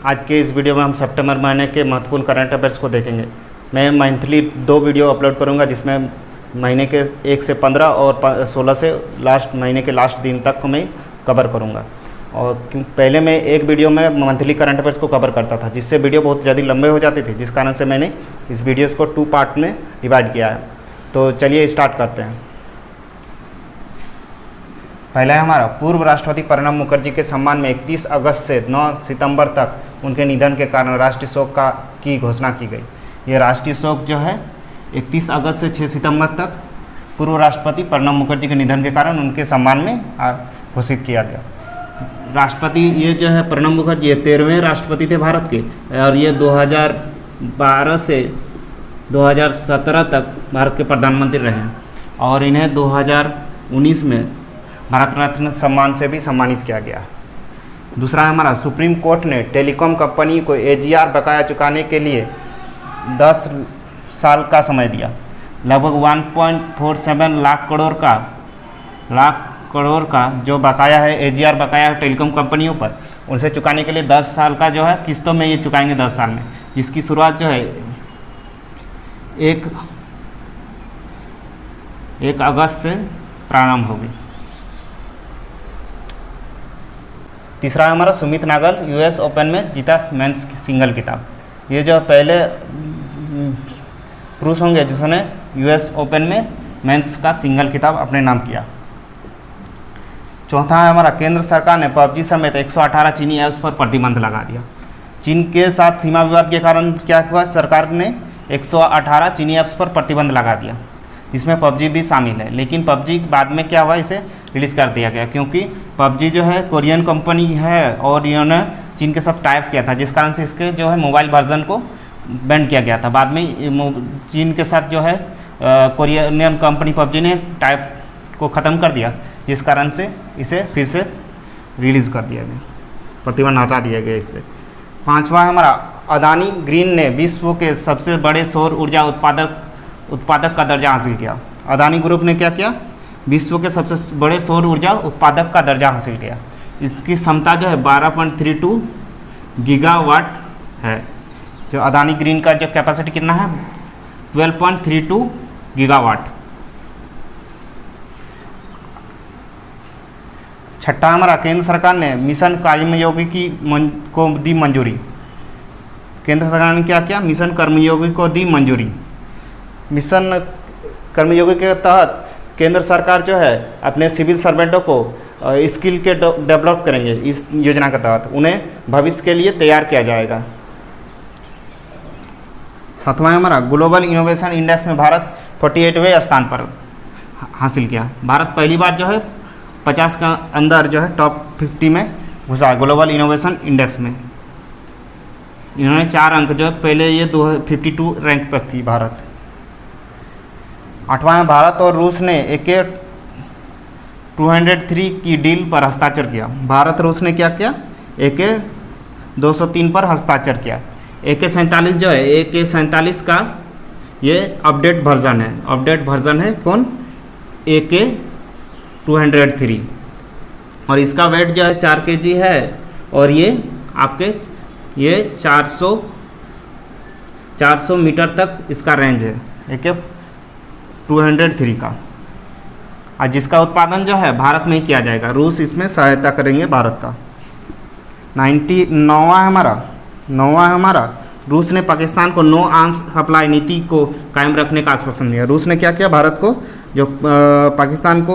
आज के इस वीडियो में हम सितंबर महीने के महत्वपूर्ण करंट अफेयर्स को देखेंगे। मैं मंथली 2 वीडियो अपलोड करूंगा, जिसमें महीने के 1 से 15 और 16 से महीने के लास्ट दिन तक को मैं कवर करूंगा। और पहले मैं एक वीडियो में मंथली करंट अफेयर्स को कवर करता था, जिससे वीडियो बहुत ज़्यादा लंबे हो जाते थे, जिस कारण से मैंने इस वीडियोज़ को 2 पार्ट में डिवाइड किया है। तो चलिए स्टार्ट करते हैं। पहला है हमारा पूर्व राष्ट्रपति प्रणब मुखर्जी के सम्मान में 31 अगस्त से 9 सितंबर तक उनके निधन के कारण राष्ट्रीय शोक की घोषणा की गई। ये राष्ट्रीय शोक जो है 31 अगस्त से 6 सितंबर तक पूर्व राष्ट्रपति प्रणब मुखर्जी के निधन के कारण उनके सम्मान में घोषित किया गया। राष्ट्रपति ये जो है प्रणब मुखर्जी ये 13वें राष्ट्रपति थे भारत के, और ये 2012 से 2017 तक भारत के प्रधानमंत्री रहे हैं, और इन्हें 2019 में भारत रत्न सम्मान से भी सम्मानित किया गया। दूसरा है हमारा सुप्रीम कोर्ट ने टेलीकॉम कंपनी को AGR बकाया चुकाने के लिए 10 साल का समय दिया। लगभग 1.47 लाख करोड़ का जो बकाया है, AGR बकाया है टेलीकॉम कंपनियों पर, उनसे चुकाने के लिए 10 साल का जो है किस्तों में ये चुकाएंगे 10 साल में, जिसकी शुरुआत जो है 1 अगस्त से प्रारंभ होगी। तीसरा है हमारा सुमित नागल US ओपन में जीता मेंस सिंगल खिताब। ये जो पहले पुरुष होंगे जिसने US ओपन में मेंस का सिंगल खिताब अपने नाम किया। चौथा है हमारा केंद्र सरकार ने PUBG समेत 118 चीनी ऐप्स पर प्रतिबंध लगा दिया। चीन के साथ सीमा विवाद के कारण क्या हुआ, सरकार ने 118 चीनी ऐप्स पर प्रतिबंध लगा दिया, जिसमें PUBG भी शामिल है। लेकिन PUBG बाद में क्या हुआ, इसे रिलीज कर दिया गया, क्योंकि PUBG जो है कोरियन कंपनी है और इन्होंने चीन के साथ टाइप किया था, जिस कारण से इसके जो है मोबाइल वर्जन को बैन किया गया था। बाद में चीन के साथ जो है कोरियन कंपनी PUBG ने टाइप को ख़त्म कर दिया, जिस कारण से इसे फिर से रिलीज़ कर दिया गया, प्रतिबंध हटा दिया गया इससे। पांचवा है हमारा अदानी ग्रीन ने विश्व के सबसे बड़े सौर ऊर्जा उत्पादक का दर्जा हासिल किया। अदानी ग्रुप ने क्या किया, विश्व के सबसे बड़े सौर ऊर्जा उत्पादक का दर्जा हासिल किया। इसकी क्षमता जो है 12.32 गीगावाट है। जो अदानी ग्रीन का जो कैपेसिटी कितना है, 12.32 गीगावाट। छठा हमारा केंद्र सरकार ने मिशन कर्मयोगी को दी मंजूरी। केंद्र सरकार ने क्या किया, मिशन कर्मयोगी को दी मंजूरी। मिशन कर्मयोगी के तहत केंद्र सरकार जो है अपने सिविल सर्वेंटों को स्किल के डेवलप करेंगे। इस योजना के तहत उन्हें भविष्य के लिए तैयार किया जाएगा। सातवां हमारा ग्लोबल इनोवेशन इंडेक्स में भारत 48वें स्थान पर हासिल किया। भारत पहली बार जो है 50 का अंदर जो है टॉप 50 में घुसा ग्लोबल इनोवेशन इंडेक्स में। इन्होंने 4 अंक जो है, पहले ये 52 रैंक पर थी भारत। 8वां भारत और रूस ने AK-203 की डील पर हस्ताक्षर किया। भारत रूस ने क्या किया, AK-203 पर हस्ताक्षर किया। AK-47 जो है, AK-47 का ये अपडेट वर्जन है कौन, AK-203, और इसका वेट जो है 4 kg है, और ये आपके ये 400 मीटर तक इसका रेंज है AK-203 का, और जिसका उत्पादन जो है भारत में ही किया जाएगा। रूस इसमें सहायता करेंगे भारत का। 9वां हमारा रूस ने पाकिस्तान को नो आर्म्स सप्लाई नीति को कायम रखने का आश्वासन दिया। रूस ने क्या किया, भारत को जो पाकिस्तान को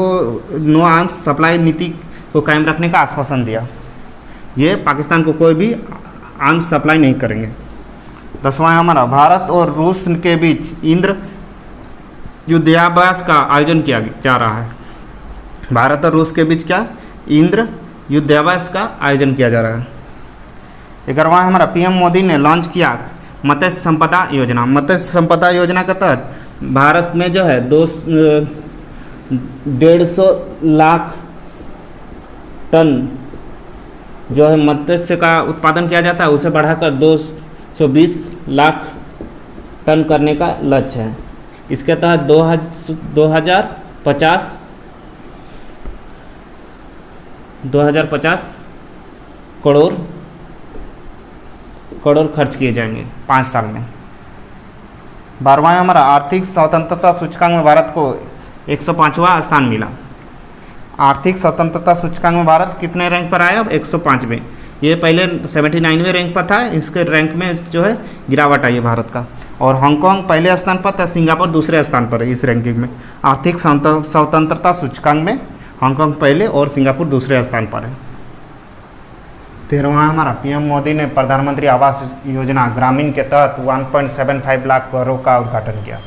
नो आर्म्स सप्लाई नीति को कायम रखने का आश्वासन दिया। ये पाकिस्तान को कोई भी आर्म्स सप्लाई नहीं करेंगे। 10वां हमारा भारत और रूस के बीच इंद्र युद्धाभ्यास का आयोजन किया जा रहा है। भारत और रूस के बीच क्या, इंद्र युद्धाभ्यास का आयोजन किया जा रहा है। 11वां हमारा PM मोदी ने लॉन्च किया मत्स्य संपदा योजना। मत्स्य संपदा योजना के तहत भारत में जो है 150 लाख टन जो है मत्स्य का उत्पादन किया जाता है, उसे बढ़ाकर 220 लाख टन करने का लक्ष्य है। इसके तहत 2050 करोड़ करोड़ खर्च किए जाएंगे 5 साल में। 12वां हमारा आर्थिक स्वतंत्रता सूचकांक में भारत को 105वां स्थान मिला। आर्थिक स्वतंत्रता सूचकांक में भारत कितने रैंक पर आया? 105वें। ये पहले 79वें रैंक पर था, इसके रैंक में जो है गिरावट आई है भारत का। और हांगकांग पहले स्थान पर था, सिंगापुर दूसरे स्थान पर है इस रैंकिंग में। आर्थिक स्वतंत्रता सूचकांक में हांगकांग पहले और सिंगापुर दूसरे स्थान पर है। 13वां हमारा पीएम मोदी ने प्रधानमंत्री आवास योजना ग्रामीण के तहत 1.75 लाख घरों का उद्घाटन किया।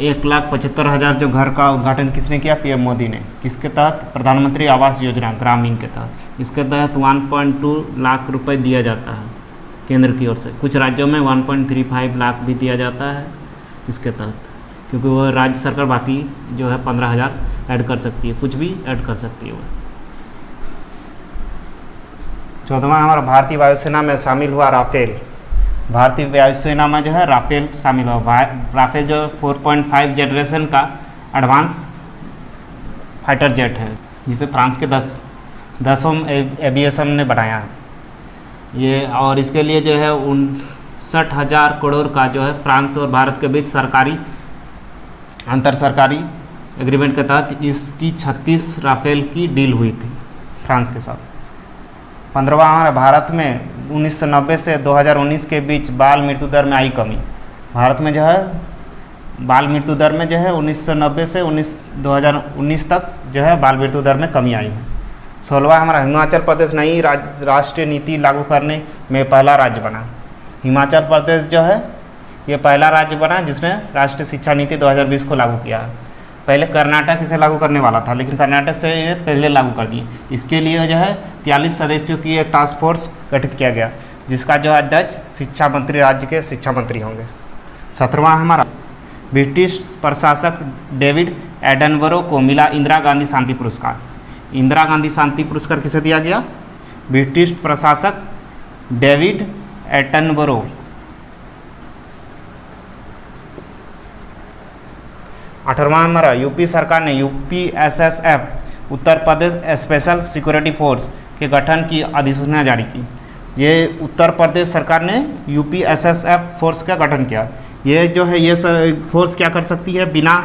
1,75,000 जो घर का उद्घाटन किसने किया? पीएम मोदी ने। किसके तहत? प्रधानमंत्री आवास योजना ग्रामीण के तहत। इसके तहत 1.2 लाख रुपए दिया जाता है केंद्र की ओर से। कुछ राज्यों में 1.35 लाख भी दिया जाता है इसके तहत, क्योंकि वह राज्य सरकार बाकी जो है 15,000 ऐड कर सकती है, कुछ भी ऐड कर सकती है वह। 14वां हमारा भारतीय वायुसेना में शामिल हुआ राफेल। भारतीय वायुसेना में जो है राफेल शामिल हुआ। राफेल जो 4.5 जनरेशन का एडवांस फाइटर जेट है, जिसे फ्रांस के 10वीं एविएशन ने बनाया है ये। और इसके लिए जो है 59,000 करोड़ का जो है फ्रांस और भारत के बीच सरकारी अंतर सरकारी एग्रीमेंट के तहत इसकी 36 राफेल की डील हुई थी फ्रांस के साथ। 15वां हमारा भारत में 1990 से 2019 के बीच बाल मृत्यु दर में आई कमी। भारत में जो है बाल मृत्यु दर में जो है 1990 से 2019 तक जो है बाल मृत्यु दर में कमी आई है। 16वां हमारा हिमाचल प्रदेश नई राष्ट्रीय नीति लागू करने में पहला राज्य बना। हिमाचल प्रदेश जो है ये पहला राज्य बना जिसने राष्ट्रीय शिक्षा नीति 2020 को लागू किया है। पहले कर्नाटक इसे लागू करने वाला था, लेकिन कर्नाटक से ये पहले लागू कर दिए। इसके लिए जो है 43 सदस्यों की एक टास्क फोर्स गठित किया गया, जिसका जो अध्यक्ष शिक्षा मंत्री राज्य के शिक्षा मंत्री होंगे। 17वां हमारा ब्रिटिश प्रशासक डेविड एटनबरो को मिला इंदिरा गांधी शांति पुरस्कार। इंदिरा गांधी शांति पुरस्कार किसे दिया गया? ब्रिटिश प्रशासक डेविड एटनबरो। 18वां हमारा यूपी सरकार ने UPSSF Uttar Pradesh special security force के गठन की अधिसूचना जारी की। ये उत्तर प्रदेश सरकार ने UPSSF फोर्स का गठन किया। ये जो है ये फोर्स क्या कर सकती है? बिना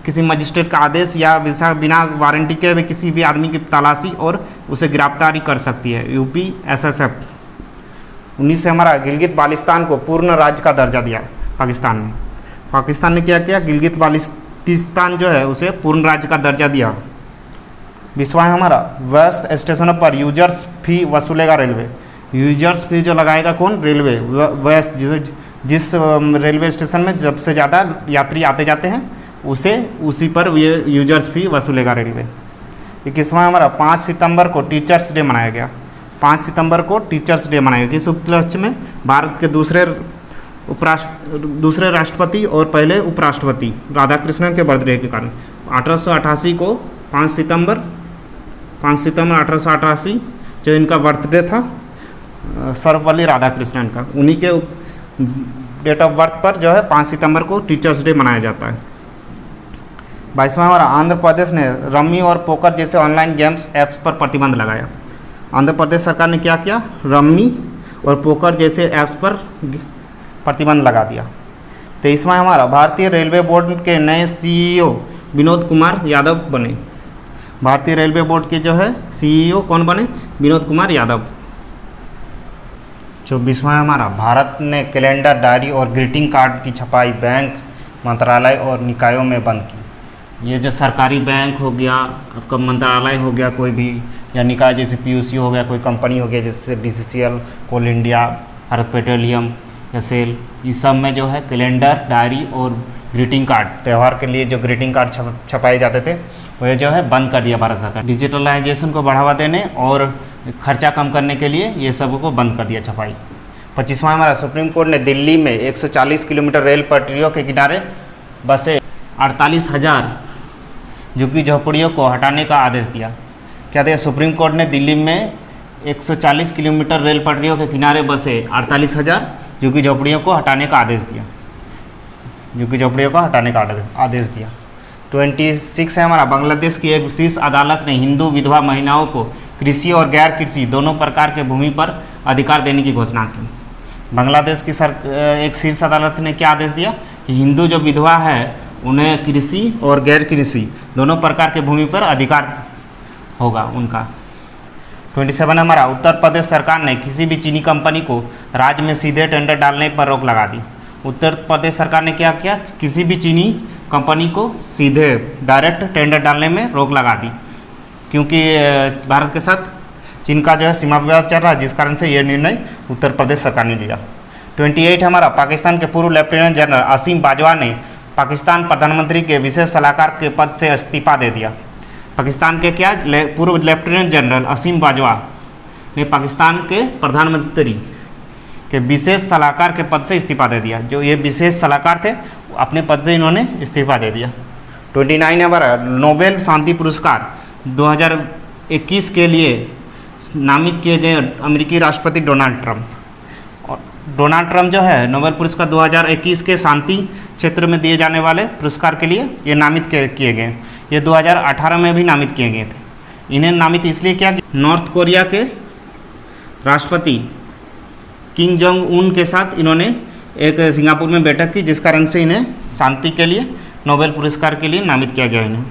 किसी मजिस्ट्रेट का आदेश या बिना वारंटी के भी किसी भी आदमी की तलाशी और उसे गिरफ्तारी कर सकती है UPSSF। 19 से हमारा गिलगित बाल्टिस्तान को पूर्ण राज्य का दर्जा दिया पाकिस्तान ने। पाकिस्तान ने क्या किया? गिलगित बाल्टिस्तान जो है उसे पूर्ण राज्य का दर्जा दिया। 20वां हमारा व्यस्त स्टेशनों पर यूजर्स फी वसूलेगा रेलवे। यूजर्स फी जो लगाएगा कौन? रेलवे। व्यस्त जिस रेलवे स्टेशन में जब से ज़्यादा यात्री आते जाते हैं उसी पर ये यूजर्स फी वसूलेगा रेलवे। 21वां हमारा 5 सितंबर को टीचर्स डे मनाया गया। 5 सितंबर को टीचर्स डे मनाया गया। इस उपलक्ष्य में भारत के दूसरे राष्ट्रपति और पहले उपराष्ट्रपति राधाकृष्णन के बर्थडे के कारण 1888 को 5 सितंबर 1888 जो इनका बर्थडे था सर्वपल्ली राधाकृष्णन का, उन्हीं के डेट ऑफ बर्थ पर जो है 5 सितंबर को टीचर्स डे मनाया जाता है। 22वां हमारा आंध्र प्रदेश ने रम्मी और पोकर जैसे ऑनलाइन गेम्स ऐप्स पर प्रतिबंध लगाया। आंध्र प्रदेश सरकार ने क्या किया? रम्मी और पोकर जैसे ऐप्स पर प्रतिबंध लगा दिया। 23वां हमारा भारतीय रेलवे बोर्ड के नए CEO विनोद कुमार यादव बने। भारतीय रेलवे बोर्ड के जो है CEO कौन बने? विनोद कुमार यादव। 24वां हमारा भारत ने कैलेंडर, डायरी और ग्रीटिंग कार्ड की छपाई बैंक, मंत्रालय और निकायों में बंद की। ये जो सरकारी बैंक हो गया, आपका मंत्रालय हो गया कोई भी, या निकाय जैसे PUC हो गया, कोई कंपनी हो गया जैसे BCCL, कोल इंडिया, भारत पेट्रोलियम या सेल, इस सब में जो है कैलेंडर, डायरी और ग्रीटिंग कार्ड, त्यौहार के लिए जो ग्रीटिंग कार्ड छपाए जाते थे वह जो है बंद कर दिया भारत सरकार। डिजिटलाइजेशन को बढ़ावा देने और खर्चा कम करने के लिए ये सब को बंद कर दिया छपाई। 25वां हमारा सुप्रीम कोर्ट ने दिल्ली में 140 किलोमीटर रेल पटरियों के किनारे बसे 48,000 झुग्गी झोपड़ियों को हटाने का आदेश दिया। क्या दिया? सुप्रीम कोर्ट ने दिल्ली में 140 किलोमीटर रेल पटरियों के किनारे बसे 48,000 झुग्गी झोपड़ियों को हटाने का आदेश दिया। झुग्गी झोपड़ियों को हटाने का आदेश दिया। 26 है हमारा बांग्लादेश की एक विशेष अदालत ने हिंदू विधवा महिलाओं को कृषि और गैर कृषि दोनों प्रकार के भूमि पर अधिकार देने की घोषणा की। बांग्लादेश की एक शीर्ष अदालत ने क्या आदेश दिया कि हिंदू जो विधवा है उन्हें कृषि और गैर कृषि दोनों प्रकार के भूमि पर अधिकार होगा उनका। 27 हमारा उत्तर प्रदेश सरकार ने किसी भी चीनी कंपनी को राज्य में सीधे टेंडर डालने पर रोक लगा दी। उत्तर प्रदेश सरकार ने क्या किया, किसी भी चीनी कंपनी को सीधे डायरेक्ट टेंडर डालने में रोक लगा दी, क्योंकि भारत के साथ चीन का जो है सीमा विवाद चल रहा है, जिस कारण से यह निर्णय उत्तर प्रदेश सरकार ने लिया। 28 हमारा पाकिस्तान के पूर्व लेफ्टिनेंट जनरल असीम बाजवा ने पाकिस्तान प्रधानमंत्री के विशेष सलाहकार के पद से इस्तीफा दे दिया। पाकिस्तान के क्या पूर्व लेफ्टिनेंट जनरल असीम बाजवा ने पाकिस्तान के प्रधानमंत्री के विशेष सलाहकार के पद से इस्तीफा दे दिया। जो ये विशेष सलाहकार थे अपने पद से इन्होंने इस्तीफा दे दिया। 29 हमारा नोबेल शांति पुरस्कार 2021 के लिए नामित किए गए अमेरिकी राष्ट्रपति डोनाल्ड ट्रंप। और डोनाल्ड ट्रंप जो है नोबेल पुरस्कार 2021 के शांति क्षेत्र में दिए जाने वाले पुरस्कार के लिए ये नामित किए गए। ये 2018 में भी नामित किए गए थे। इन्हें नामित इसलिए किया कि नॉर्थ कोरिया के राष्ट्रपति किम जोंग उन के साथ इन्होंने एक सिंगापुर में बैठक की, जिस कारण से इन्हें शांति के लिए नोबेल पुरस्कार के लिए नामित किया गया। इन्हें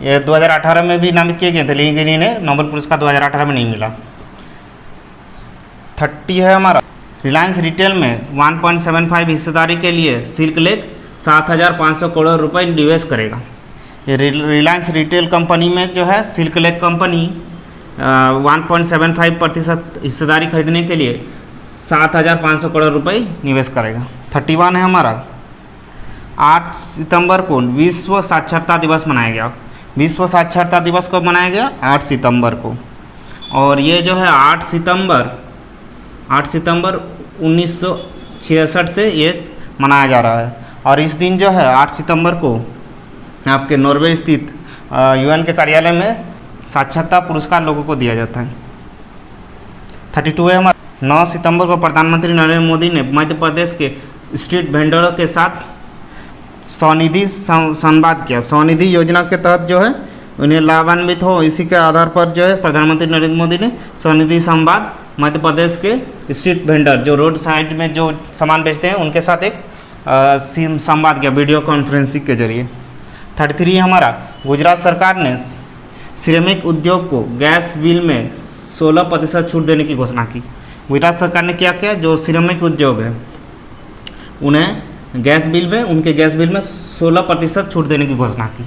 ये 2018 में भी नामित किए गए थे, लेकिन इन्हें नोबेल पुरस्कार 2018 में नहीं मिला। 30 है हमारा रिलायंस रिटेल में 1.75 हिस्सेदारी के लिए सिल्क लेक 7,500 करोड़ रुपए निवेश करेगा। ये रिलायंस रिटेल कंपनी में जो है सिल्क लेक कंपनी 1.75% हिस्सेदारी खरीदने के लिए 7,500 करोड़ रुपए निवेश करेगा। 31 है हमारा 8 सितंबर को विश्व साक्षरता दिवस मनाया गया। विश्व साक्षरता दिवस कब मनाया गया? 8 सितंबर को। और ये जो है 8 सितंबर 1966 से ये मनाया जा रहा है। और इस दिन जो है 8 सितंबर को आपके नॉर्वे स्थित यूएन के कार्यालय में साक्षरता पुरस्कार लोगों को दिया जाता है। 32 है हमारा 9 सितंबर को प्रधानमंत्री नरेंद्र मोदी ने मध्य प्रदेश के स्ट्रीट वेंडरों के साथ स्वनिधि संवाद किया। स्वनिधि योजना के तहत जो है उन्हें लाभान्वित हो, इसी के आधार पर जो है प्रधानमंत्री नरेंद्र मोदी ने स्वनिधि संवाद मध्य प्रदेश के स्ट्रीट वेंडर जो रोड साइड में जो सामान बेचते हैं उनके साथ एक संवाद किया वीडियो कॉन्फ्रेंसिंग के जरिए। 33 हमारा गुजरात सरकार ने सिरेमिक उद्योग को गैस बिल में 16% छूट देने की घोषणा की। गुजरात सरकार ने क्या किया, जो सिरेमिक उद्योग है उन्हें उनके गैस बिल में 16% छूट देने की घोषणा की।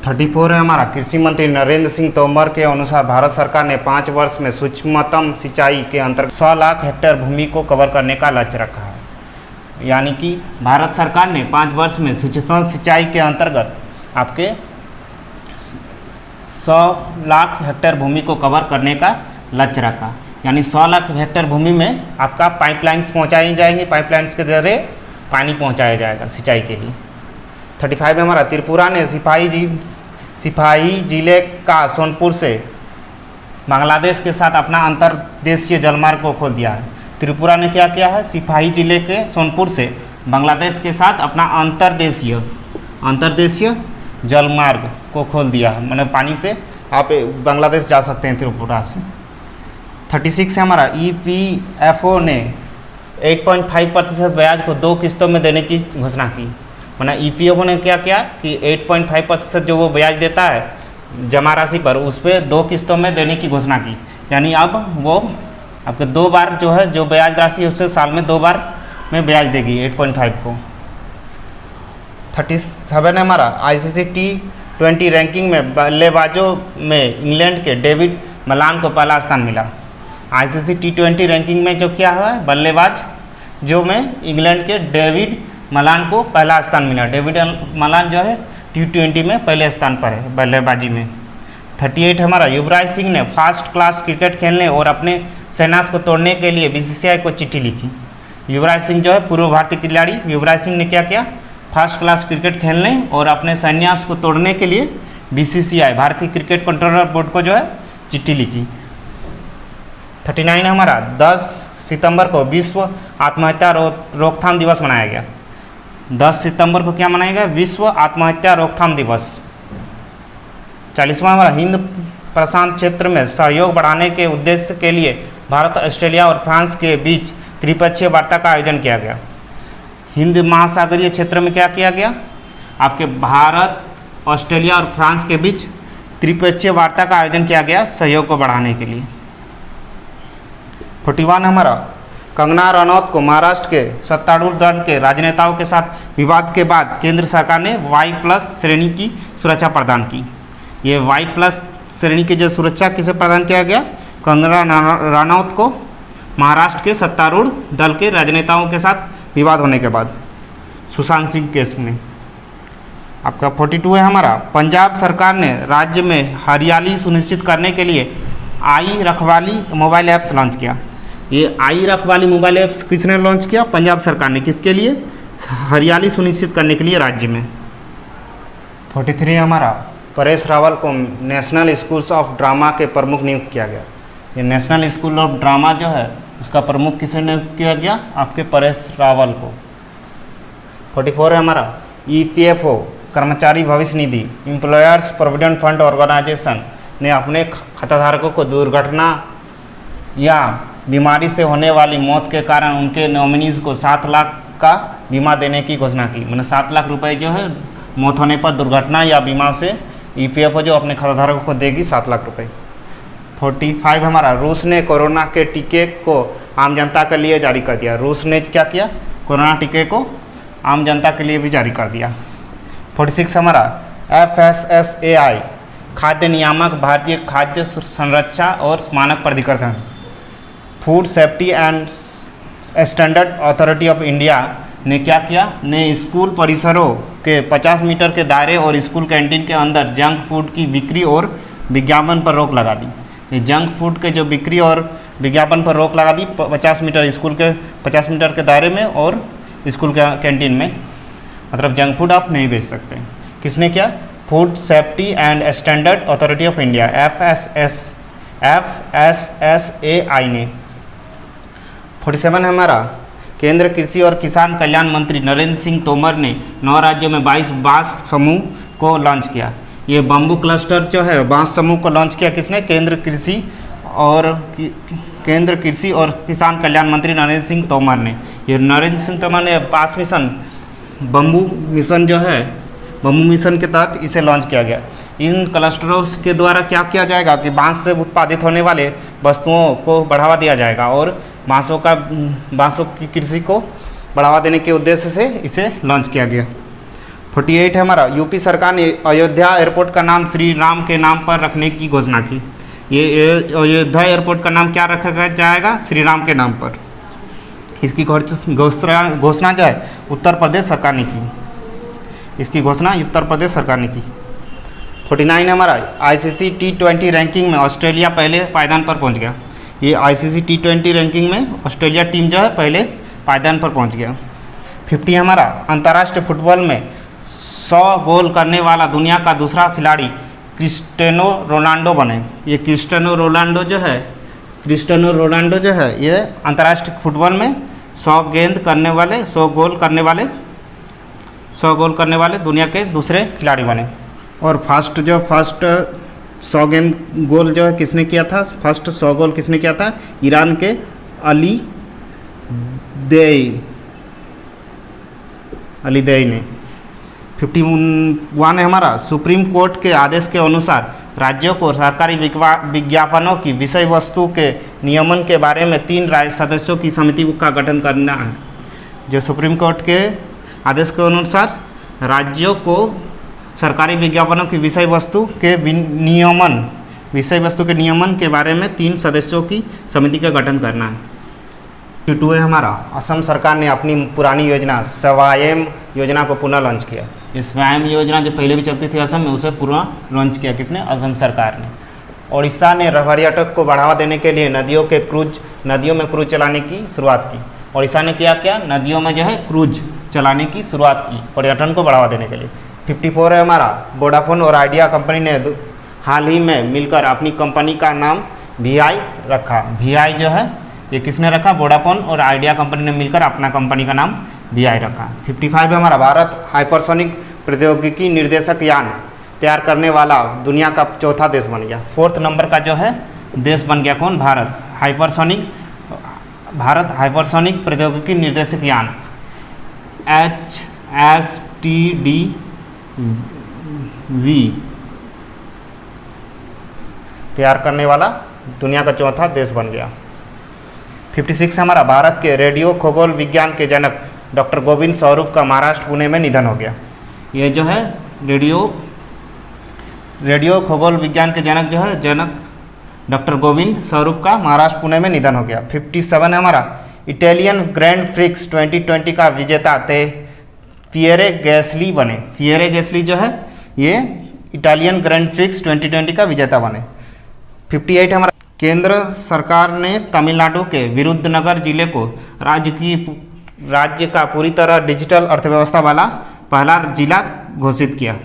34 है हमारा कृषि मंत्री नरेंद्र सिंह तोमर के अनुसार भारत सरकार ने 5 वर्ष में सूक्ष्मतम सिंचाई के अंतर्गत 100 लाख हेक्टेयर भूमि को कवर करने का लक्ष्य रखा है। यानी कि भारत सरकार ने 5 वर्ष में सूक्ष्म सिंचाई के अंतर्गत आपके 100 लाख हेक्टेयर भूमि को कवर करने का लक्ष्य रखा। यानी 100 लाख हेक्टेयर भूमि में आपका पाइपलाइंस पहुंचाई जाएंगी, पाइपलाइंस के जरिए पानी पहुंचाया जाएगा सिंचाई के लिए। 35 में हमारा त्रिपुरा ने सिपाही जिले का सोनपुर से बांग्लादेश के साथ अपना अंतर्देशीय जलमार्ग को खोल दिया है। त्रिपुरा ने क्या किया है, सिपाही जिले के सोनपुर से बांग्लादेश के साथ अपना अंतर्देशीय जलमार्ग को खोल दिया है। मतलब पानी से आप बांग्लादेश जा सकते हैं त्रिपुरा से। 36 से हमारा EPFO ने 8.5% ब्याज को 2 किस्तों में देने की घोषणा की। मतलब EPFO ने क्या किया कि 8.5% जो वो ब्याज देता है जमा राशि पर, उस पर 2 किस्तों में देने की घोषणा की। यानी अब वो आपके 2 बार जो है जो ब्याज राशि है उससे साल में 2 बार में ब्याज देगी 8.5 को। 37 हमारा ICC T20 रैंकिंग में बल्लेबाजों में इंग्लैंड के डेविड मलान को पहला स्थान मिला। ICC T20 रैंकिंग में जो क्या है बल्लेबाज जो में इंग्लैंड के डेविड मलान को पहला स्थान मिला। डेविड मलान जो है T20 में पहले स्थान पर है बल्लेबाजी में। 38 हमारा युवराज सिंह ने फर्स्ट क्लास क्रिकेट खेलने और अपने सेनास को तोड़ने के लिए BCCI को चिट्ठी लिखी। युवराज सिंह जो है पूर्व भारतीय खिलाड़ी युवराज सिंह ने क्या किया, फर्स्ट क्लास क्रिकेट खेलने और अपने संन्यास को तोड़ने के लिए BCCI भारतीय क्रिकेट कंट्रोलर बोर्ड को जो है चिट्ठी लिखी। 39 हमारा 10 सितंबर को विश्व आत्महत्या रोकथाम दिवस मनाया गया। 10 सितंबर को क्या मनाया गया, विश्व आत्महत्या रोकथाम दिवस। 40वां हमारा हिंद प्रशांत क्षेत्र में सहयोग बढ़ाने के उद्देश्य के लिए भारत, ऑस्ट्रेलिया और फ्रांस के बीच त्रिपक्षीय वार्ता का आयोजन किया गया। हिंद महासागरीय क्षेत्र में क्या किया गया? आपके भारत, ऑस्ट्रेलिया और फ्रांस के बीच त्रिपक्षीय वार्ता का आयोजन किया गया सहयोग को बढ़ाने के लिए। 41 हमारा, कंगना रनौत को महाराष्ट्र के सत्तारूढ़ दल के राजनेताओं के साथ विवाद के बाद केंद्र सरकार ने Y+ श्रेणी की सुरक्षा प्रदान की। ये Y+ श्रेणी की जो सुरक्षा किसे प्रदान किया गया? कंगना रनौत को महाराष्ट्र के सत्तारूढ़ दल के राजनेताओं के साथ विवाद होने के बाद, सुशांत सिंह केस में। आपका 42 है हमारा, पंजाब सरकार ने राज्य में हरियाली सुनिश्चित करने के लिए आई रखवाली मोबाइल ऐप्स लॉन्च किया। ये आई रखवाली मोबाइल ऐप्स किसने लॉन्च किया? पंजाब सरकार ने। किसके लिए? हरियाली सुनिश्चित करने के लिए राज्य में। 43 हमारा, परेश रावल को नेशनल स्कूल्स ऑफ ड्रामा के प्रमुख नियुक्त किया गया। ये नेशनल स्कूल ऑफ ड्रामा जो है उसका प्रमुख किसे नियुक्त किया गया? आपके परेश रावल को। 44 है हमारा, EPFO कर्मचारी भविष्य निधि एम्प्लॉयर्स प्रोविडेंट फंड ऑर्गेनाइजेशन ने अपने खाताधारकों को दुर्घटना या बीमारी से होने वाली मौत के कारण उनके नॉमिनीज़ को 7 लाख का बीमा देने की घोषणा की। मैंने 7 लाख रुपए जो है मौत होने पर दुर्घटना या बीमा से EPFO जो अपने खाताधारकों को देगी 7 लाख रुपए। 45 हमारा, रूस ने कोरोना के टीके को आम जनता के लिए जारी कर दिया। रूस ने क्या किया? कोरोना टीके को आम जनता के लिए भी जारी कर दिया। 46 हमारा, FSSAI खाद्य नियामक भारतीय खाद्य संरक्षा और मानक प्राधिकरण food safety and standard authority of India ने क्या किया? ने स्कूल परिसरों के 50 मीटर के दायरे और स्कूल कैंटीन के अंदर जंक फूड की बिक्री और विज्ञापन पर रोक लगा दी। ये जंक फूड के जो बिक्री और विज्ञापन पर रोक लगा दी 50 मीटर स्कूल के 50 मीटर के दायरे में और स्कूल के कैंटीन में, मतलब जंक फूड आप नहीं बेच सकते। किसने किया? Food safety and standard authority of India FSSAI ने। 47 हमारा, केंद्र कृषि और किसान कल्याण मंत्री नरेंद्र सिंह तोमर ने 9 राज्यों में 22 बांस समूह को लॉन्च किया। ये बम्बू क्लस्टर जो है बांस समूह को लॉन्च किया किसने? केंद्र कृषि और किसान कल्याण मंत्री नरेंद्र सिंह तोमर ने। ये नरेंद्र सिंह तोमर ने बांस मिशन, बम्बू मिशन जो है, बम्बू मिशन के तहत इसे लॉन्च किया गया। इन क्लस्टरों के द्वारा क्या किया जाएगा कि बांस से उत्पादित होने वाले वस्तुओं को बढ़ावा दिया जाएगा और बांसों की कृषि को बढ़ावा देने के उद्देश्य से इसे लॉन्च किया गया। 48 है हमारा, यूपी सरकार ने अयोध्या एयरपोर्ट का नाम श्री राम के नाम पर रखने की घोषणा की। ये अयोध्या एयरपोर्ट का नाम क्या रखा जाएगा? श्री राम के नाम पर। इसकी घोषणा जो है उत्तर प्रदेश सरकार ने की। इसकी घोषणा उत्तर प्रदेश सरकार ने की। 49 हमारा, ICC T20 रैंकिंग में ऑस्ट्रेलिया पहले पायदान पर पहुंच गया। ये ICC T20 रैंकिंग में ऑस्ट्रेलिया टीम जो है पहले पायदान पर पहुंच गया। 50 हमारा, अंतर्राष्ट्रीय फुटबॉल में 100 गोल करने वाला दुनिया का दूसरा खिलाड़ी क्रिस्टियानो रोनाल्डो बने। ये क्रिस्टियानो रोनाल्डो जो है ये अंतर्राष्ट्रीय फुटबॉल में 100 गोल करने वाले दुनिया के दूसरे खिलाड़ी बने। और फर्स्ट 100 गोल जो है किसने किया था? फर्स्ट 100 गोल किसने किया था? ईरान के अली देई ने। 51 है हमारा, सुप्रीम कोर्ट के आदेश के अनुसार राज्यों को सरकारी विज्ञापनों की विषय वस्तु के नियमन के बारे में 3 सदस्यों की समिति का गठन करना है। जो सुप्रीम कोर्ट के आदेश के अनुसार राज्यों को सरकारी विज्ञापनों की विषय वस्तु के नियमन के बारे में 3 सदस्यों की समिति का गठन करना है। 2 है हमारा, असम सरकार ने अपनी पुरानी योजना स्वायम योजना को पुनः लॉन्च किया। इस स्वायम योजना जो पहले भी चलती थी असम में, उसे पुनः लॉन्च किया किसने? असम सरकार ने। ओडिशा ने पर्यटक को बढ़ावा देने के लिए नदियों में क्रूज चलाने की शुरुआत की। ओडिशा ने क्या किया? नदियों में जो है क्रूज चलाने की शुरुआत की पर्यटन को बढ़ावा देने के लिए। 54 है हमारा, वोडाफोन और आइडिया कंपनी ने हाल ही में मिलकर अपनी कंपनी का नाम VI रखा। VI जो है ये किसने रखा? वोडाफोन और आइडिया कंपनी ने मिलकर अपना कंपनी का नाम VI रखा। 55 है हमारा, भारत हाइपरसोनिक प्रौद्योगिकी निर्देशक यान तैयार करने वाला दुनिया का 4था देश बन गया। 4th नंबर का जो है देश बन गया कौन? भारत। हाइपरसोनिक भारत हाइपरसोनिक प्रौद्योगिकी निर्देशक यान HSTDV तैयार करने वाला दुनिया का चौथा देश बन गया। 56 हमारा भारत के रेडियो खगोल विज्ञान के जनक डॉक्टर गोविंद स्वरूप का महाराष्ट्र पुणे में निधन हो गया। ये जो है रेडियो खगोल विज्ञान के जनक डॉक्टर गोविंद स्वरूप का महाराष्ट्र पुणे में निधन हो गया। 57 हमारा इटालियन ग्रैंड प्रिक्स 2020 का विजेता थे पियरे गैसली बने। पियरे गैसली जो है ये इटालियन ग्रैंड प्रिक्स 2020 का विजेता बने। 58 हमारा केंद्र सरकार ने तमिलनाडु के विरुद्धनगर जिले को राज्य का पूरी तरह डिजिटल अर्थव्यवस्था वाला पहला जिला घोषित किया।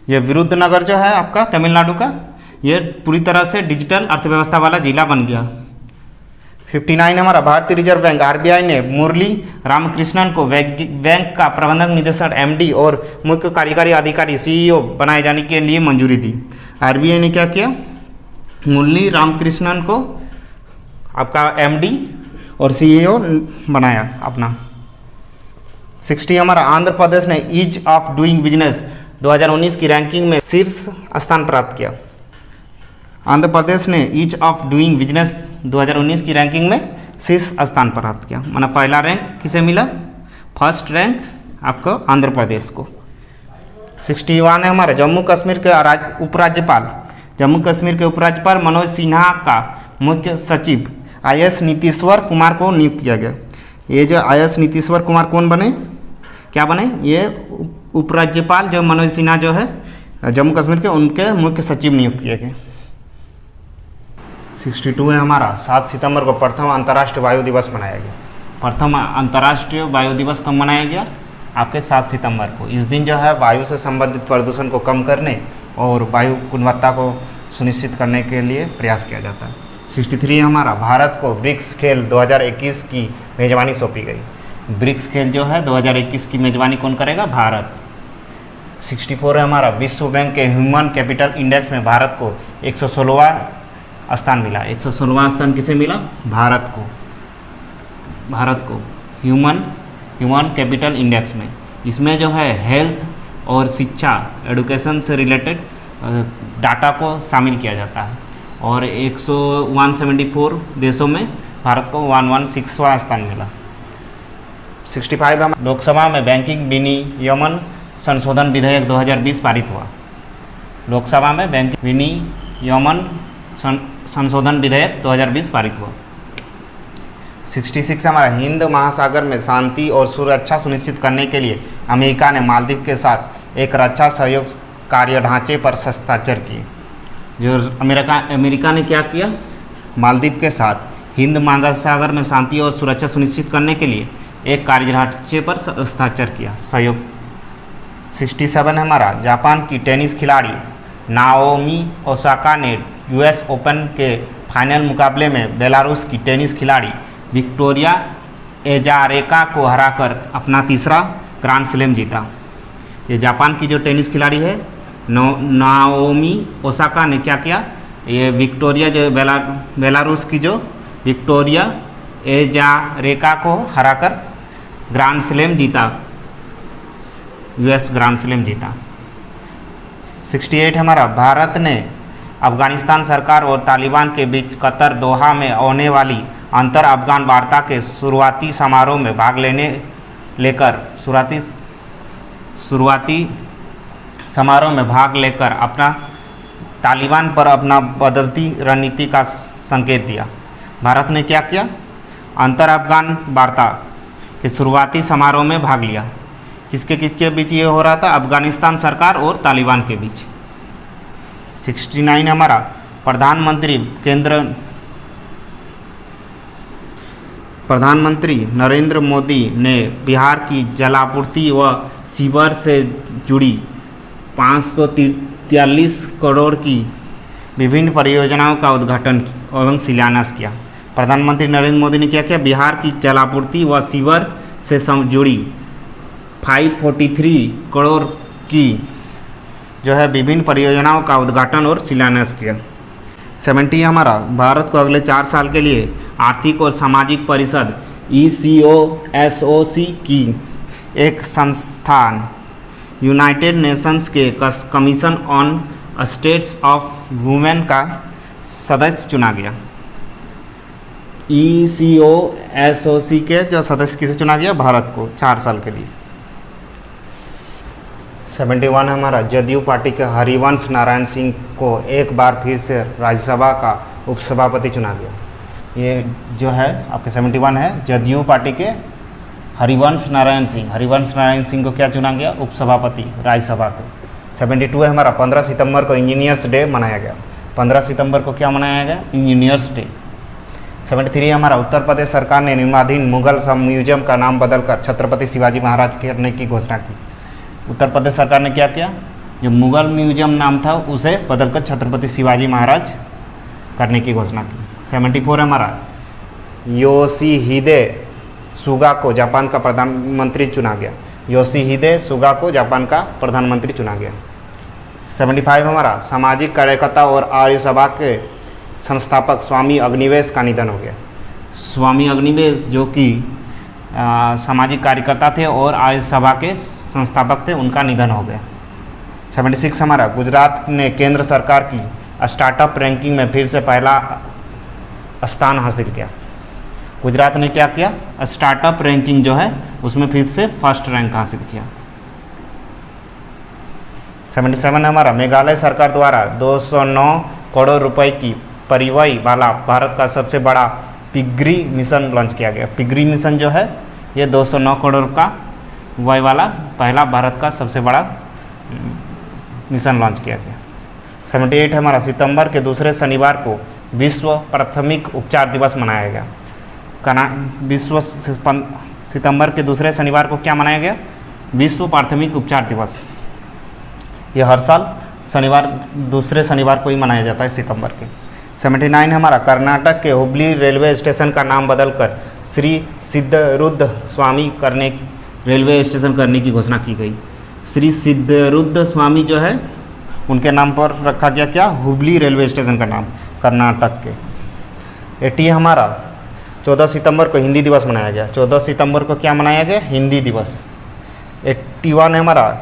ये विरुद्धनगर जो है आपका तमिलनाडु का, ये पूरी तरह से डिजिटल अर्थव्यवस्था वाला जिला बन गया। 59 हमारा भारतीय रिजर्व बैंक RBI ने मुरली रामकृष्णन को बैंक का प्रबंधक निदेशक MD और मुख्य कार्यकारी अधिकारी CEO बनाए जाने के लिए मंजूरी दी। RBI ने क्या किया, मुरली रामकृष्णन को आपका MD और CEO बनाया अपना। 60 हमारा आंध्र प्रदेश ने ईज ऑफ डूइंग बिजनेस 2019 की रैंकिंग में शीर्ष स्थान प्राप्त किया। आंध्र प्रदेश ने ईज ऑफ डूइंग बिजनेस 2019 की रैंकिंग में शीर्ष स्थान प्राप्त किया। मतलब पहला रैंक किसे मिला, फर्स्ट रैंक आपको आंध्र प्रदेश को। 61 है हमारे जम्मू कश्मीर के उपराज्यपाल मनोज सिन्हा का मुख्य सचिव IS नीतीश्वर कुमार को नियुक्त किया गया। ये जो IS नीतीश्वर कुमार कौन बने, क्या बने, ये उपराज्यपाल जो मनोज सिन्हा जो है जम्मू कश्मीर के, उनके मुख्य सचिव नियुक्त किए गए। 62 है हमारा 7 सितंबर को प्रथम अंतर्राष्ट्रीय वायु दिवस मनाया गया। प्रथम अंतर्राष्ट्रीय वायु दिवस कब मनाया गया, आपके 7 सितंबर को। इस दिन जो है वायु से संबंधित प्रदूषण को कम करने और वायु गुणवत्ता को सुनिश्चित करने के लिए प्रयास किया जाता है। 63 हमारा भारत को ब्रिक्स खेल 2021 की मेजबानी सौंपी गई। ब्रिक्स खेल जो है 2021 की मेजबानी कौन करेगा, भारत। 64 है हमारा विश्व बैंक के ह्यूमन कैपिटल इंडेक्स में भारत को 116वां स्थान मिला। 116वां स्थान किसे मिला, भारत को ह्यूमन कैपिटल इंडेक्स में। इसमें जो है हेल्थ और शिक्षा एडुकेशन से रिलेटेड डाटा को शामिल किया जाता है और 174 देशों में भारत को 116वां स्थान मिला। 65 में लोकसभा में बैंकिंग विनियमन संशोधन विधेयक 2020 पारित हुआ। लोकसभा में बैंकिंग विनियमन संशोधन विधेयक 2020 पारित हुआ। 66 हमारा हिंद महासागर में शांति और सुरक्षा सुनिश्चित करने के लिए अमेरिका ने मालदीव के साथ एक रक्षा सहयोग कार्य ढांचे पर हस्ताक्षर किए। जो अमेरिका ने क्या किया, मालदीव के साथ हिंद महासागर में शांति और सुरक्षा सुनिश्चित करने के लिए एक कार्य ढांचे पर हस्ताक्षर किया, सहयोग। 67 हमारा जापान की टेनिस खिलाड़ी नाओमी ओसाका ने US ओपन के फाइनल मुकाबले में बेलारूस की टेनिस खिलाड़ी विक्टोरिया एजारेका को हराकर अपना तीसरा ग्रांड स्लैम जीता। ये जापान की जो टेनिस खिलाड़ी है नाओमी ओसाका ने क्या किया, ये विक्टोरिया जो बेलारूस की जो विक्टोरिया एजारेका को हराकर ग्रांड स्लैम जीता, US ग्रांड स्लैम जीता। 68 हमारा भारत ने अफगानिस्तान सरकार और तालिबान के बीच कतर दोहा में होने वाली अंतर अफगान वार्ता के शुरुआती समारोह में भाग लेकर अपना तालिबान पर अपना बदलती रणनीति का संकेत दिया। भारत ने क्या किया, अंतर अफगान वार्ता के शुरुआती समारोह में भाग लिया। किसके बीच ये हो रहा था, अफगानिस्तान सरकार और तालिबान के बीच। 69 हमारा प्रधानमंत्री नरेंद्र मोदी ने बिहार की जलापूर्ति व सीवर से जुड़ी 543 करोड़ की विभिन्न परियोजनाओं का उद्घाटन एवं शिलान्यास किया। प्रधानमंत्री नरेंद्र मोदी ने क्या किया, बिहार की जलापूर्ति व सीवर से जुड़ी 543 करोड़ की जो है विभिन्न परियोजनाओं का उद्घाटन और शिलान्यास किया। 70 हमारा भारत को अगले 4 साल के लिए आर्थिक और सामाजिक परिषद ECOSOC की एक संस्थान यूनाइटेड नेशंस के commission on states of women का सदस्य चुना गया। ECOSOC के जो सदस्य किसे चुना गया? भारत को 4 साल के लिए। 71 हमारा जदयू पार्टी के हरिवंश नारायण सिंह को एक बार फिर से राज्यसभा का उपसभापति चुना गया। ये जो है आपके 71 है जदयू पार्टी के हरिवंश नारायण सिंह को क्या चुना गया? उपसभापति राज्यसभा को। 72 है हमारा 15 सितंबर को इंजीनियर्स डे मनाया गया। 15 सितंबर को क्या मनाया गया? Engineers day. 73 हमारा उत्तर प्रदेश सरकार ने निर्माणाधीन मुगल म्यूजियम का नाम बदलकर छत्रपति शिवाजी महाराज करने की घोषणा की। उत्तर प्रदेश सरकार ने क्या किया? जो मुगल म्यूजियम नाम था उसे बदलकर छत्रपति शिवाजी महाराज करने की घोषणा की। 74 हमारा योशिहिदे सुगा को जापान का प्रधानमंत्री चुना गया। योशिहिदे सुगा को जापान का प्रधानमंत्री चुना गया। 75 हमारा सामाजिक कार्यकर्ता और आर्य सभा के संस्थापक स्वामी अग्निवेश का निधन हो गया। स्वामी अग्निवेश जो कि सामाजिक कार्यकर्ता थे और आर्य सभा के संस्थापक थे, उनका निधन हो गया। 76 हमारा गुजरात ने केंद्र सरकार की स्टार्टअप रैंकिंग में फिर से पहला स्थान हासिल किया। गुजरात ने क्या किया? स्टार्टअप रैंकिंग जो है उसमें फिर से फर्स्ट रैंक हासिल किया। 77 हमारा मेघालय सरकार द्वारा 209 करोड़ रुपए की परिवहन वाला भारत का सबसे बड़ा पिगरी मिशन लॉन्च किया गया। पिगरी मिशन जो है ये 209 करोड़ का व्यय वाला पहला भारत का सबसे बड़ा मिशन लॉन्च किया गया। 78 हमारा सितंबर के दूसरे शनिवार को विश्व प्राथमिक उपचार दिवस मनाया गया। विश्व सितंबर के दूसरे शनिवार को क्या मनाया गया? विश्व प्राथमिक उपचार दिवस। ये हर साल दूसरे शनिवार को ही मनाया जाता है सितंबर के। 79 हमारा कर्नाटक के हुबली रेलवे स्टेशन का नाम बदलकर श्री सिद्धरुद्र स्वामी रेलवे स्टेशन करने की घोषणा की गई। श्री सिद्धरुद्र स्वामी जो है उनके नाम पर रखा गया क्या? हुबली रेलवे स्टेशन का नाम कर्नाटक के। 80 हमारा 14 सितंबर को हिंदी दिवस मनाया गया। 14 सितंबर को क्या मनाया गया? हिंदी दिवस। 81 हमारा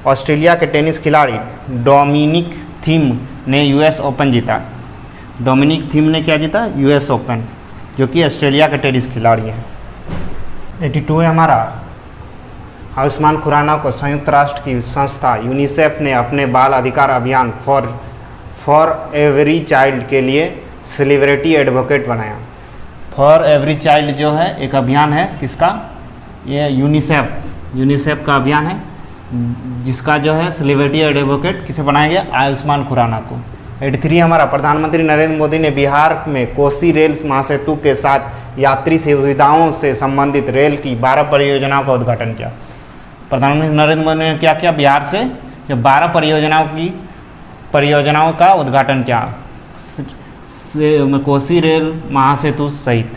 ऑस्ट्रेलिया के टेनिस खिलाड़ी डोमिनिक थीम ने US ओपन जीता। डोमिनिक थीम ने क्या जीता? US ओपन, जो कि ऑस्ट्रेलिया के टेनिस खिलाड़ी हैं। 82 है हमारा आयुष्मान खुराना को संयुक्त राष्ट्र की संस्था यूनिसेफ ने अपने बाल अधिकार अभियान फॉर एवरी चाइल्ड के लिए सेलिब्रिटी एडवोकेट बनाया। फॉर एवरी चाइल्ड जो है एक अभियान है किसका? ये यूनिसेफ का अभियान है, जिसका जो है सेलिब्रिटी एडवोकेट किसे बनाया गया? आयुष्मान खुराना को। 83 हमारा प्रधानमंत्री नरेंद्र मोदी ने बिहार में कोसी रेल महासेतु के साथ यात्री सुविधाओं से संबंधित रेल की 12 परियोजनाओं का उद्घाटन किया। प्रधानमंत्री नरेंद्र मोदी ने क्या किया? बिहार से जो 12 परियोजनाओं का उद्घाटन किया, कोसी रेल महासेतु सहित।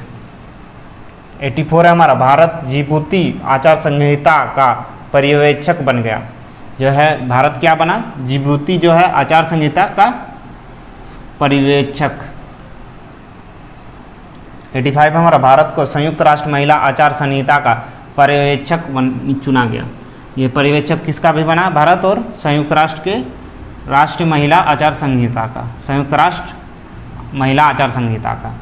84 है हमारा भारत जिबूती आचार संहिता का पर्यवेक्षक बन गया। जो है भारत क्या बना? जिबूती जो है आचार संहिता का पर्यवेक्षक। 85 हमारा भारत को संयुक्त राष्ट्र महिला आचार संहिता का पर्यवेक्षक चुना गया। ये पर्यवेक्षक किसका भी बना? भारत और संयुक्त राष्ट्र के राष्ट्रीय महिला आचार संहिता का, संयुक्त राष्ट्र महिला आचार संहिता का।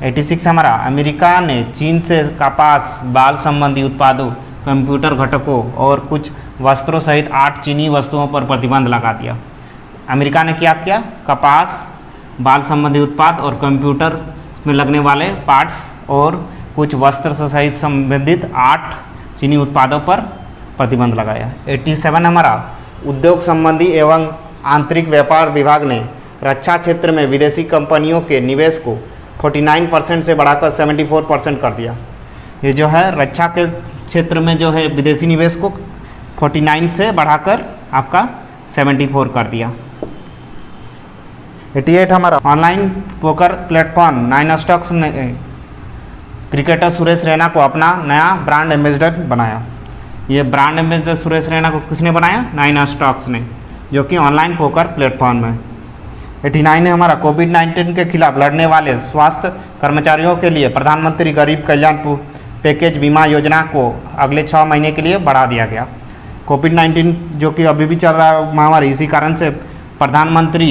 86 हमारा अमेरिका ने चीन से कपास, बाल संबंधी उत्पादों, कंप्यूटर घटकों और कुछ वस्त्रों सहित 8 चीनी वस्तुओं पर प्रतिबंध लगा दिया। अमेरिका ने क्या किया? कपास, बाल संबंधी उत्पाद और कंप्यूटर में लगने वाले पार्ट्स और कुछ वस्त्र से सहित संबंधित 8 चीनी उत्पादों पर प्रतिबंध लगाया। 87 हमारा उद्योग संबंधी एवं आंतरिक व्यापार विभाग ने रक्षा क्षेत्र में विदेशी कंपनियों के निवेश को 49% से बढ़ाकर 74% कर दिया। ये जो है रक्षा के क्षेत्र में जो है विदेशी निवेश को 49 से बढ़ाकर आपका 74 कर दिया। 88 हमारा ऑनलाइन पोकर प्लेटफॉर्म 9 स्टॉक्स ने क्रिकेटर सुरेश रैना को अपना नया ब्रांड एम्बेसडर बनाया। ये ब्रांड एम्बेसडर सुरेश रैना को किसने बनाया? 9 स्टॉक्स ने, जो कि ऑनलाइन पोकर प्लेटफॉर्म है। 89 है हमारा कोविड-19 के खिलाफ लड़ने वाले स्वास्थ्य कर्मचारियों के लिए प्रधानमंत्री गरीब कल्याण पैकेज बीमा योजना को अगले 6 महीने के लिए बढ़ा दिया गया। कोविड-19 जो कि अभी भी चल रहा है महामारी, इसी कारण से प्रधानमंत्री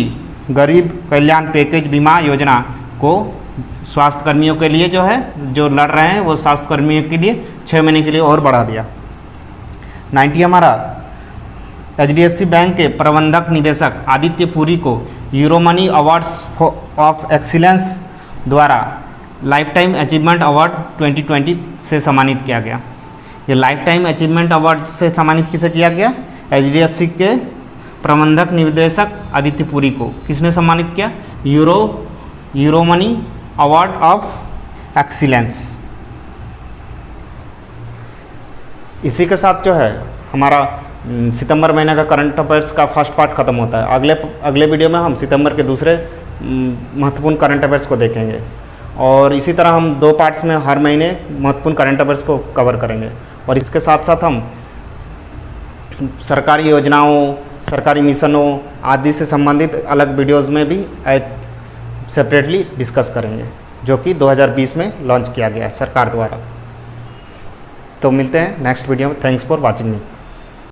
गरीब कल्याण पैकेज बीमा योजना को स्वास्थ्य कर्मियों के लिए जो है, जो लड़ रहे हैं वो स्वास्थ्य कर्मियों के लिए 6 महीने के लिए और बढ़ा दिया। 90 हमारा HDFC बैंक के प्रबंधक निदेशक आदित्य पुरी को यूरोमनी अवार्ड्स ऑफ एक्सीलेंस द्वारा लाइफ टाइम अचीवमेंट अवार्ड 2020 से सम्मानित किया गया। ये लाइफ टाइम अचीवमेंट अवार्ड से सम्मानित किसे किया गया? HDFC के प्रबंधक निदेशक आदित्य पुरी को किसने सम्मानित किया? Euromoney award of excellence. इसी के साथ जो है हमारा सितंबर महीने का करंट अफेयर्स का फर्स्ट पार्ट खत्म होता है। अगले वीडियो में हम सितंबर के दूसरे महत्वपूर्ण करंट अफेयर्स को देखेंगे और इसी तरह हम 2 पार्ट्स में हर महीने महत्वपूर्ण करंट अफेयर्स को कवर करेंगे। और इसके साथ साथ हम सरकारी योजनाओं, सरकारी मिशनों आदि से संबंधित अलग वीडियोज़ में भी सेपरेटली डिस्कस करेंगे, जो कि 2020 में लॉन्च किया गया है सरकार द्वारा। तो मिलते हैं नेक्स्ट वीडियो में। Thanks for watching me.